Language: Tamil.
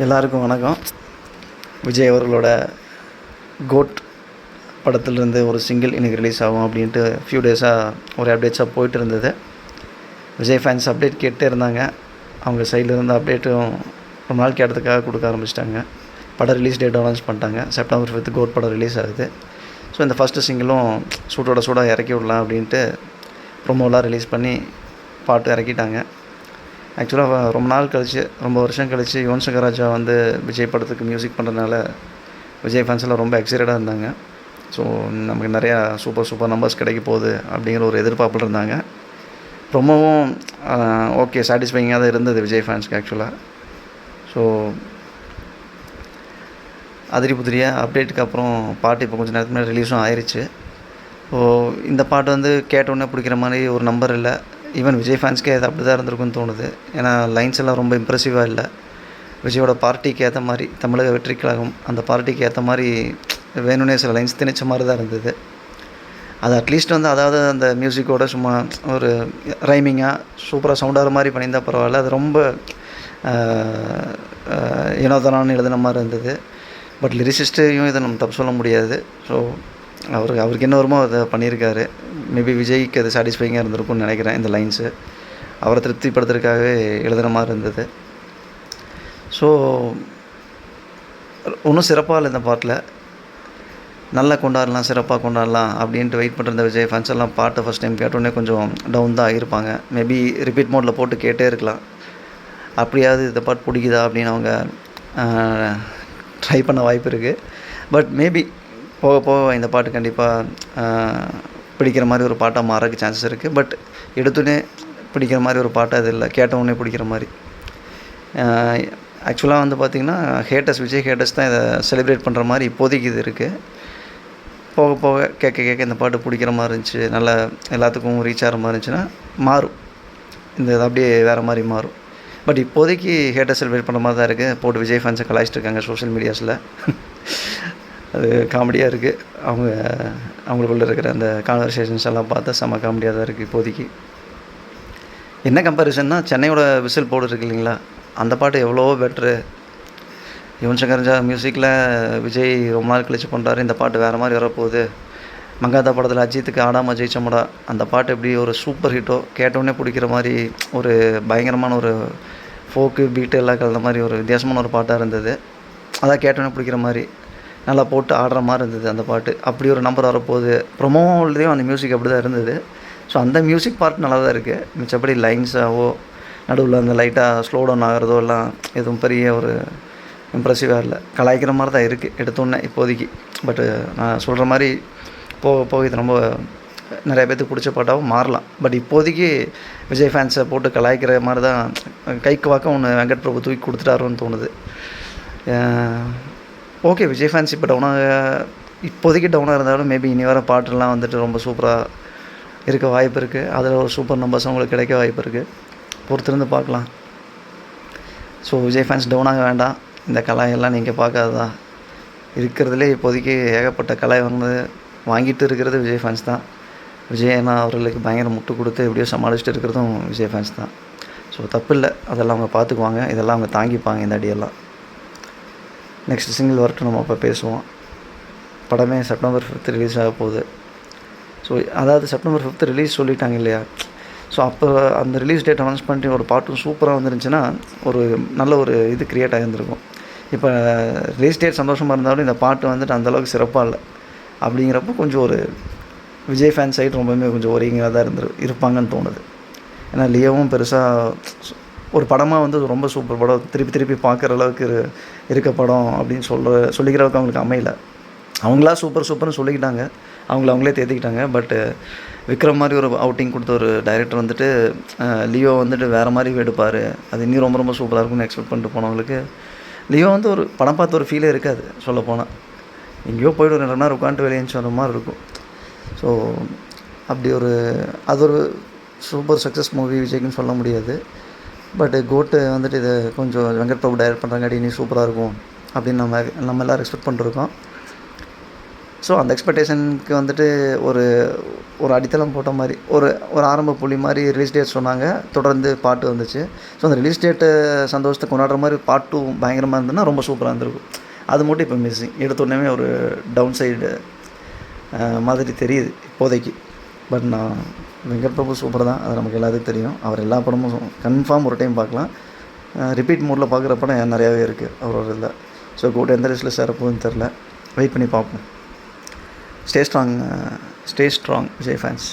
எல்லாருக்கும் வணக்கம். விஜய் அவர்களோட கோட் படத்துலேருந்து ஒரு சிங்கிள் இன்றைக்கி ரிலீஸ் ஆகும் அப்படின்ட்டு ஃபியூ டேஸாக ஒரு அப்டேட்ஸாக போயிட்டு இருந்தது. விஜய் ஃபேன்ஸ் அப்டேட் கேட்டே இருந்தாங்க. அவங்க சைடில் இருந்த அப்டேட்டும் ரொம்ப நாள் கேட்டதுக்காக கொடுக்க ஆரம்பிச்சிட்டாங்க. படம் ரிலீஸ் டேட் அனௌன்ஸ் பண்ணிட்டாங்க. September 5 கோட் படம் ரிலீஸ் ஆகுது. ஸோ இந்த ஃபஸ்ட்டு சிங்கிளும் சூடாக இறக்கி விடலாம் அப்படின்ட்டு ப்ரொமோலாம் ரிலீஸ் பண்ணி பாட்டு இறக்கிட்டாங்க. ஆக்சுவலாக ரொம்ப நாள் கழிச்சு, ரொம்ப வருஷம் கழிச்சு யுவன் சங்கர் ராஜா வந்து விஜய் படத்துக்கு மியூசிக் பண்ணுறதுனால விஜய் ஃபேன்ஸ் எல்லாம் ரொம்ப எக்ஸைட்டடாக இருந்தாங்க. ஸோ நமக்கு நிறையா சூப்பர் நம்பர்ஸ் கிடைக்க போகுது அப்படிங்கிற ஒரு எதிர்பார்ப்பில் இருந்தாங்க. ரொம்பவும் ஓகே சாட்டிஸ்ஃபைங்காக தான் இருந்தது விஜய் ஃபேன்ஸ்க்கு ஆக்சுவலாக. ஸோ அதிரி புதிரியாக அப்டேட்டுக்கு அப்புறம் பாட்டு இப்போ கொஞ்சம் நேரத்துக்கு முன்னாடி ரிலீஸும் ஆயிடுச்சு. ஸோ இந்த பாட்டு வந்து கேட்டோன்னே பிடிக்கிற மாதிரி ஒரு நம்பர் இல்லை. ஈவன் விஜய் ஃபேன்ஸ்க்கே அது அப்படி தான் இருந்திருக்குன்னு தோணுது. ஏன்னா லைன்ஸ் எல்லாம் ரொம்ப இம்ப்ரெசிவாக இல்லை. விஜயோட பார்ட்டிக்கு ஏற்ற மாதிரி, தமிழக வெற்றி கழகம் அந்த பார்ட்டிக்கு ஏற்ற மாதிரி வேணும்னே சில லைன்ஸ் திணிச்ச மாதிரி தான் இருந்தது. அது அட்லீஸ்ட் வந்து அதாவது அந்த மியூசிக்கோட சும்மா ஒரு ரைமிங்காக சூப்பராக சவுண்டாகிற மாதிரி பண்ணியிருந்தால் பரவாயில்ல. அது ரொம்ப ஏனோதானான்னு எழுதின மாதிரி இருந்தது. பட் லிரிசிஸ்ட்டையும் இதை நம்ம தப்பு சொல்ல முடியாது. ஸோ அவருக்கு என்ன வருமோ அதை பண்ணியிருக்காரு. மேபி விஜய்க்கு அது சாட்டிஸ்ஃபைங்காக இருந்திருக்கும்னு நினைக்கிறேன். இந்த லைன்ஸு அவரை திருப்திப்படுத்துறதுக்காகவே எழுதுன மாதிரி இருந்தது. ஸோ ஒன்றும் சிறப்பாக இல்லை இந்த பாட்டில். நல்லா கொண்டாடலாம், சிறப்பாக கொண்டாடலாம் அப்படின்ட்டு வெயிட் பண்ணிருந்த விஜய் ஃபேன்ஸ் எல்லாம் பாட்டை ஃபஸ்ட் டைம் கேட்டோடனே கொஞ்சம் டவுன் தான் ஆகியிருப்பாங்க. மேபி ரிப்பீட் மோடில் போட்டு கேட்டே இருக்கலாம். அப்படியாவது இந்த பாட்டு பிடிக்குதா அப்படின்னு அவங்க ட்ரை பண்ண வாய்ப்பு இருக்குது. பட் மேபி போக போக இந்த பாட்டு கண்டிப்பாக பிடிக்கிற மாதிரி ஒரு பாட்டாக மாறக்கு சான்சஸ் இருக்குது. பட் எடுத்துனே பிடிக்கிற மாதிரி ஒரு பாட்டு அது இல்லை, கேட்டவுடனே பிடிக்கிற மாதிரி. ஆக்சுவலாக வந்து பார்த்திங்கன்னா விஜய் ஹேட்டர்ஸ் தான் இதை செலிப்ரேட் பண்ணுற மாதிரி இப்போதைக்கு இது இருக்குது. போக போக கேட்க இந்த பாட்டு பிடிக்கிற மாதிரி இருந்துச்சு, நல்லா எல்லாத்துக்கும் ரீச் ஆகிற மாதிரி இருந்துச்சுன்னா மாறும். இந்த இது அப்படியே வேறு மாதிரி மாறும். பட் இப்போதைக்கு ஹேட்டர் செலிப்ரேட் பண்ணுற மாதிரி தான் இருக்குது. போட்டு விஜய் ஃபேன்ஸை கலாய்ச்சிட்டு இருக்காங்க சோஷியல் மீடியாஸில். அது காமெடியாக இருக்குது. அவங்களுக்குள்ளே இருக்கிற அந்த கான்வர்சேஷன்ஸ் எல்லாம் பார்த்தா செம்ம காமெடியாக தான் இருக்குது இப்போதைக்கு. என்ன கம்பேரிசன்னா, சென்னையோட விசில் போர்டு இருக்குது இல்லைங்களா, அந்த பாட்டு எவ்வளோ பெட்ரு. யுவன் சங்கர் ராஜா மியூசிக்கில் விஜய் ரொம்ப நாள் கழிச்சு பண்ணுறாரு. இந்த பாட்டு வேறு மாதிரி வரப்போகுது. மங்காத்தா படத்தில் அஜித்துக்கு ஆடாமல் ஜெயிச்சமுடா அந்த பாட்டு எப்படி ஒரு சூப்பர் ஹிட்டோ, கேட்டோடனே பிடிக்கிற மாதிரி ஒரு பயங்கரமான ஒரு ஃபோக்கு பீட்டு எல்லாம் கலந்த மாதிரி ஒரு வித்தியாசமான ஒரு பாட்டாக இருந்தது. அதான் கேட்டோடனே பிடிக்கிற மாதிரி நல்லா போட்டு ஆடுற மாதிரி இருந்தது அந்த பாட்டு. அப்படி ஒரு நம்பர் வரப்போகுது. ப்ரொமோலையும் அந்த மியூசிக் அப்படி தான் இருந்தது. ஸோ அந்த மியூசிக் பார்ட் நல்லா தான் இருக்குது. மிச்சப்படி லைன்ஸாவோ நடுவில் அந்த லைட்டாக ஸ்லோ டவுன் ஆகிறதோ எல்லாம் எதுவும் பெரிய ஒரு இம்ப்ரெசிவாக இல்லை. கலாய்க்கிற மாதிரி தான் இருக்குது எடுத்தோன்னே இப்போதைக்கு. பட்டு நான் சொல்கிற மாதிரி போக போக இது ரொம்ப நிறைய பேர்த்துக்கு பிடிச்ச பாட்டாகவும் மாறலாம். பட் இப்போதைக்கு விஜய் ஃபேன்ஸை போட்டு கலாய்க்கிற மாதிரி தான் கைக்கு வாக்கம் ஒன்று வெங்கட் பிரபு தூக்கி கொடுத்துட்டாரோன்னு தோணுது. ஓகே, விஜய் ஃபேன்ஸ் இப்போ இப்போதைக்கு டவுனாக இருந்தாலும் மேபி இனி வர பாட்டுலாம் வந்துட்டு ரொம்ப சூப்பராக இருக்க வாய்ப்பு இருக்குது. அதில் ஒரு சூப்பர் நம்பர்ஸ் அவங்களுக்கு கிடைக்க வாய்ப்பு இருக்குது. பொறுத்திருந்து பார்க்கலாம். ஸோ விஜய் ஃபேன்ஸ் டவுனாக வேண்டாம். இந்த கலாயெல்லாம் நீங்கள் பார்க்காததா. இருக்கிறதுலே இப்போதைக்கு ஏகப்பட்ட கலாய் வாங்கிட்டு இருக்கிறது விஜய் ஃபேன்ஸ் தான். விஜயண்ணா அவர்களுக்கு பயங்கர முட்டு கொடுத்து எப்படியோ சமாளிச்சுட்டு இருக்கிறதும் விஜய் ஃபேன்ஸ் தான். ஸோ தப்பு இல்லை, அதெல்லாம் அவங்க பார்த்துக்குவாங்க. இதெல்லாம் அவங்க தாங்கிப்பாங்க இந்த அடியெல்லாம். நெக்ஸ்ட் சிங்கிள் வரட்டும், நம்ம அப்போ பேசுவோம். படமே September 5 ரிலீஸ் ஆக போகுது. ஸோ அதாவது September 5 ரிலீஸ் சொல்லிட்டாங்க இல்லையா. ஸோ அப்போ அந்த ரிலீஸ் டேட் அனௌன்ஸ் பண்ணிட்டு ஒரு பாட்டும் சூப்பராக வந்துருந்துச்சுன்னா ஒரு நல்ல ஒரு இது க்ரியேட் ஆகியிருந்திருக்கும். இப்போ ரிலீஸ் டேட் சந்தோஷமாக இருந்தாலும் இந்த பாட்டு வந்துட்டு அந்தளவுக்கு சிறப்பாக இல்லை. அப்படிங்கிறப்போ கொஞ்சம் ஒரு விஜய் ஃபேன் சைடு ரொம்பவுமே கொஞ்சம் ஒரேங்காக தான் இருப்பாங்கன்னு தோணுது. ஏன்னா லியோவும் பெருசாக ஒரு படமாக வந்து ரொம்ப சூப்பர் படம், திருப்பி பார்க்குற அளவுக்கு இருக்க படம் அப்படின்னு சொல்லிக்கிற அளவுக்கு அவங்களுக்கு அமையல. அவங்களா சூப்பர்னு சொல்லிக்கிட்டாங்க, அவங்களே தேர்த்திக்கிட்டாங்க. பட்டு விக்ரம் மாதிரி ஒரு அவுட்டிங் கொடுத்த ஒரு டைரக்டர் வந்துட்டு லியோ வந்துட்டு வேறு மாதிரி எடுப்பார், அது இன்னும் ரொம்ப சூப்பராக இருக்கும்னு எக்ஸ்பெக்ட் பண்ணிட்டு போனவங்களுக்கு லியோ வந்து ஒரு படம் பார்த்த ஒரு ஃபீலே இருக்காது. சொல்லப்போனால் எங்கேயோ போய்ட்டு ஒரு 2 நேரம் உட்காந்துட்டு வெளியேச்சு வர மாதிரி இருக்கும். ஸோ அப்படி அது ஒரு சூப்பர் சக்ஸஸ் மூவி விஜய்க்குன்னு சொல்ல முடியாது. பட் கோட்டு வந்துட்டு இதை கொஞ்சம் வெங்கட் பிரபு டைரக்ட் பண்ணுறாங்காட்டி இனி சூப்பராக இருக்கும் அப்படின்னு நம்ம எல்லோரும் எக்ஸ்பெக்ட் பண்ணிருக்கோம். ஸோ அந்த எக்ஸ்பெக்டேஷனுக்கு வந்துட்டு ஒரு ஒரு அடித்தளம் போட்ட மாதிரி ஒரு ஒரு ஆரம்ப புள்ளி மாதிரி ரிலீஸ் டேட் சொன்னாங்க. தொடர்ந்து பாட்டு வந்துச்சு. ஸோ அந்த ரிலீஸ் டேட்டு சந்தோஷத்தை கொண்டாடுற மாதிரி பார்ட் 2 பயங்கரமாக இருந்ததுன்னா ரொம்ப சூப்பராக இருந்திருக்கும். அது மட்டும் இப்போ மிஸ்ஸிங். எடுத்தோடனே ஒரு டவுன் சைடு மாதிரி தெரியுது இப்போதைக்கு. பட் நான் வெங்கட் பிரபு சூப்பர் தான், அது நமக்கு எல்லாத்துக்கும் தெரியும். அவர் எல்லா படமும் கன்ஃபார்ம் ஒரு டைம் பார்க்கலாம். ரிப்பீட் மோடில் பார்க்குற படம் நிறையாவே இருக்குது அவரோட இதில். ஸோ கூட எந்த லிஸ்ட்டில் சேரப்போகுதுன்னு தெரில. வெயிட் பண்ணி பார்ப்போம். Stay strong Vijay fans.